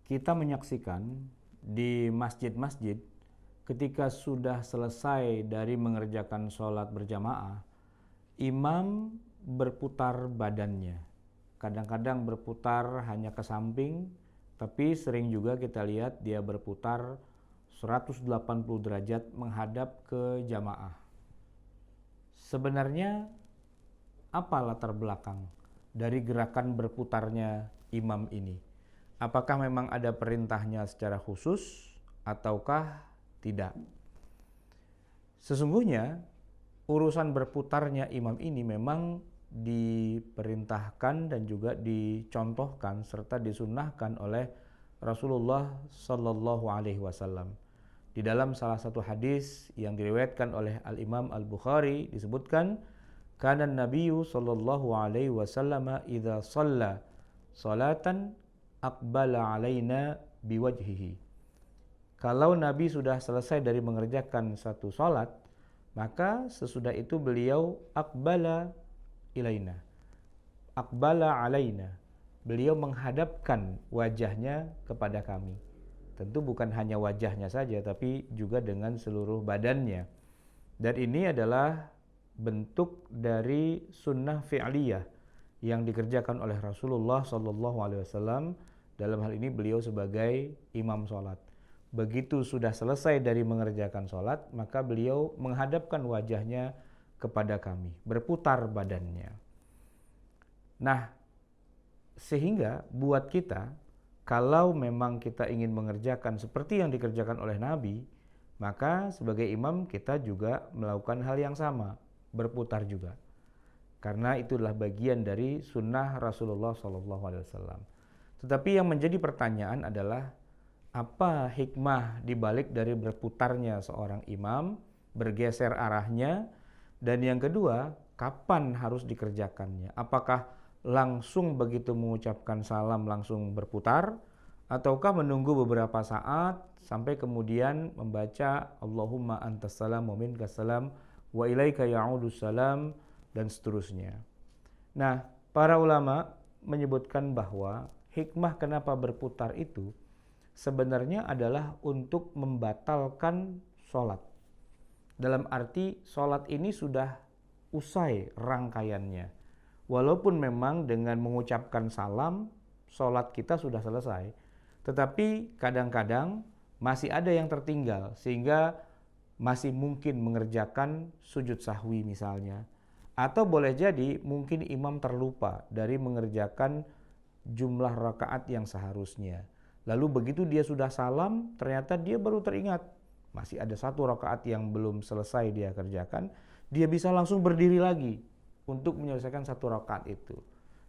kita menyaksikan di masjid-masjid ketika sudah selesai dari mengerjakan sholat berjamaah, imam berputar badannya. Kadang-kadang berputar hanya ke samping, tapi sering juga kita lihat dia berputar 180 derajat menghadap ke jamaah. Sebenarnya apa latar belakang dari gerakan berputarnya imam ini? Apakah memang ada perintahnya secara khusus ataukah tidak? Sesungguhnya urusan berputarnya imam ini memang diperintahkan dan juga dicontohkan serta disunnahkan oleh Rasulullah Sallallahu Alaihi Wasallam. Di dalam salah satu hadis yang diriwayatkan oleh Al-Imam Al-Bukhari disebutkan, kana Nabiyyu Sallallahu Alaihi Wasallam idza shalla salatan aqbala alaina biwajhihi. Kalau Nabi sudah selesai dari mengerjakan satu salat, maka sesudah itu beliau aqbala ilaina. Aqbala alaina. Beliau menghadapkan wajahnya kepada kami. Tentu bukan hanya wajahnya saja, tapi juga dengan seluruh badannya. Dan ini adalah bentuk dari sunnah fi'liyah yang dikerjakan oleh Rasulullah SAW. Dalam hal ini beliau sebagai imam sholat. Begitu sudah selesai dari mengerjakan sholat, maka beliau menghadapkan wajahnya kepada kami, berputar badannya. Nah, sehingga buat kita, kalau memang kita ingin mengerjakan seperti yang dikerjakan oleh Nabi, maka sebagai imam kita juga melakukan hal yang sama, berputar juga. Karena itulah bagian dari sunnah Rasulullah SAW. Tetapi yang menjadi pertanyaan adalah, apa hikmah dibalik dari berputarnya seorang imam, bergeser arahnya, dan yang kedua, kapan harus dikerjakannya? Apakah langsung begitu mengucapkan salam langsung berputar, ataukah menunggu beberapa saat sampai kemudian membaca Allahumma antas salam wa minkas salam wa ilaika ya'udus salam dan seterusnya. Nah, para ulama menyebutkan bahwa hikmah kenapa berputar itu sebenarnya adalah untuk membatalkan sholat. Dalam arti sholat ini sudah usai rangkaiannya. Walaupun memang dengan mengucapkan salam, sholat kita sudah selesai. Tetapi kadang-kadang masih ada yang tertinggal, sehingga masih mungkin mengerjakan sujud sahwi misalnya. Atau boleh jadi mungkin imam terlupa dari mengerjakan jumlah rakaat yang seharusnya. Lalu begitu dia sudah salam, ternyata dia baru teringat masih ada satu rakaat yang belum selesai dia kerjakan, dia bisa langsung berdiri lagi untuk menyelesaikan satu rakaat itu.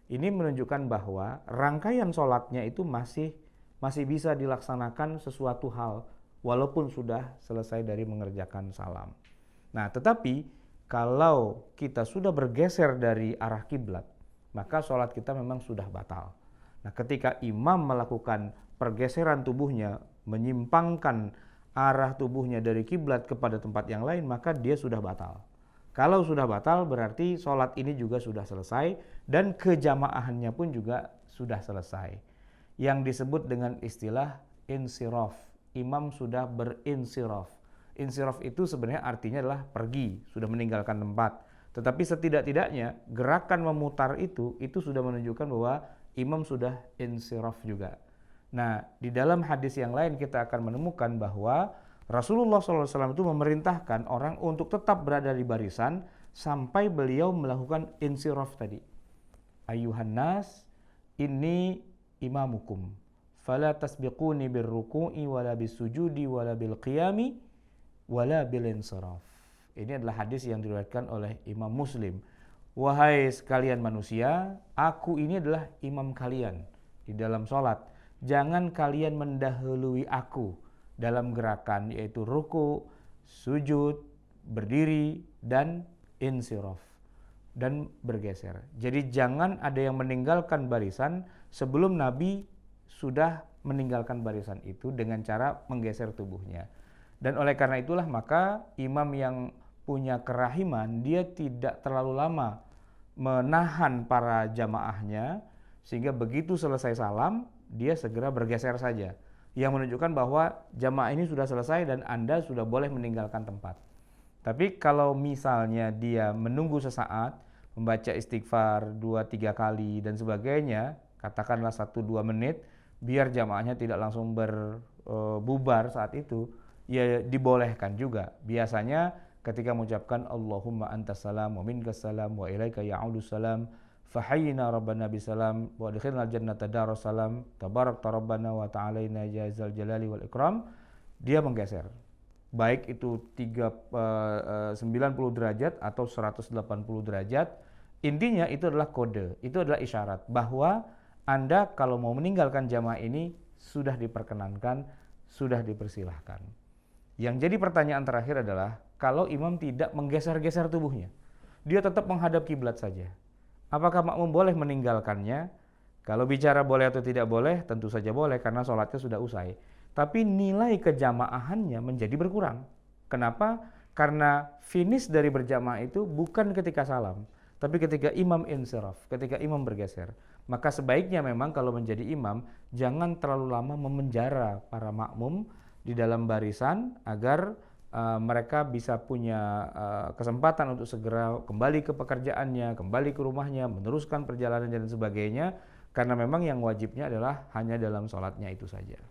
Ini menunjukkan bahwa rangkaian sholatnya itu masih bisa dilaksanakan sesuatu hal walaupun sudah selesai dari mengerjakan salam. Nah, tetapi kalau kita sudah bergeser dari arah kiblat, maka sholat kita memang sudah batal. Nah, ketika imam melakukan pergeseran tubuhnya, menyimpangkan arah tubuhnya dari kiblat kepada tempat yang lain, maka dia sudah batal. Kalau sudah batal berarti sholat ini juga sudah selesai dan kejamaahannya pun juga sudah selesai. Yang disebut dengan istilah insiraf. Imam sudah berinsiraf. Insiraf itu sebenarnya artinya adalah pergi, sudah meninggalkan tempat. Tetapi setidak-tidaknya gerakan memutar itu sudah menunjukkan bahwa imam sudah insiraf juga. Nah, di dalam hadis yang lain kita akan menemukan bahwa Rasulullah SAW itu memerintahkan orang untuk tetap berada di barisan sampai beliau melakukan insiraf tadi. Ayuhan nas, inni imamukum. Fala tasbiquni birruku'i wala bisujudi wala bilqiyami wala bilinsiraf. Ini adalah hadis yang diriwayatkan oleh Imam Muslim. Wahai sekalian manusia, aku ini adalah imam kalian di dalam sholat. Jangan kalian mendahului aku dalam gerakan yaitu ruku, sujud, berdiri, dan insiraf dan bergeser. Jadi jangan ada yang meninggalkan barisan sebelum Nabi sudah meninggalkan barisan itu dengan cara menggeser tubuhnya. Dan oleh karena itulah maka imam yang punya kerahiman dia tidak terlalu lama menahan para jamaahnya sehingga begitu selesai salam dia segera bergeser saja, yang menunjukkan bahwa jamaah ini sudah selesai dan Anda sudah boleh meninggalkan tempat. Tapi kalau misalnya dia menunggu sesaat, membaca istighfar 2-3 kali dan sebagainya, katakanlah 1-2 menit, biar jamaahnya tidak langsung berbubar saat itu, ya dibolehkan juga. Biasanya ketika mengucapkan Allahumma antas salam wa minkas salam wa ilaika ya'udus salam fahayyina rabbana bisalam wa adkhilnal jannata daras salam tabarakta rabbana wa ta'alaina ya zal jalali wal ikram, dia menggeser. Baik itu 90 derajat atau 180 derajat, intinya itu adalah kode, itu adalah isyarat bahwa Anda kalau mau meninggalkan jamaah ini sudah diperkenankan, sudah dipersilahkan. Yang jadi pertanyaan terakhir adalah, kalau imam tidak menggeser-geser tubuhnya, dia tetap menghadap kiblat saja, apakah makmum boleh meninggalkannya? Kalau bicara boleh atau tidak boleh, tentu saja boleh karena sholatnya sudah usai. Tapi nilai kejamaahannya menjadi berkurang. Kenapa? Karena finish dari berjamaah itu bukan ketika salam, tapi ketika imam insiraf, ketika imam bergeser. Maka sebaiknya memang kalau menjadi imam, jangan terlalu lama memenjara para makmum di dalam barisan agar mereka bisa punya kesempatan untuk segera kembali ke pekerjaannya, kembali ke rumahnya, meneruskan perjalanan dan sebagainya, karena memang yang wajibnya adalah hanya dalam sholatnya itu saja.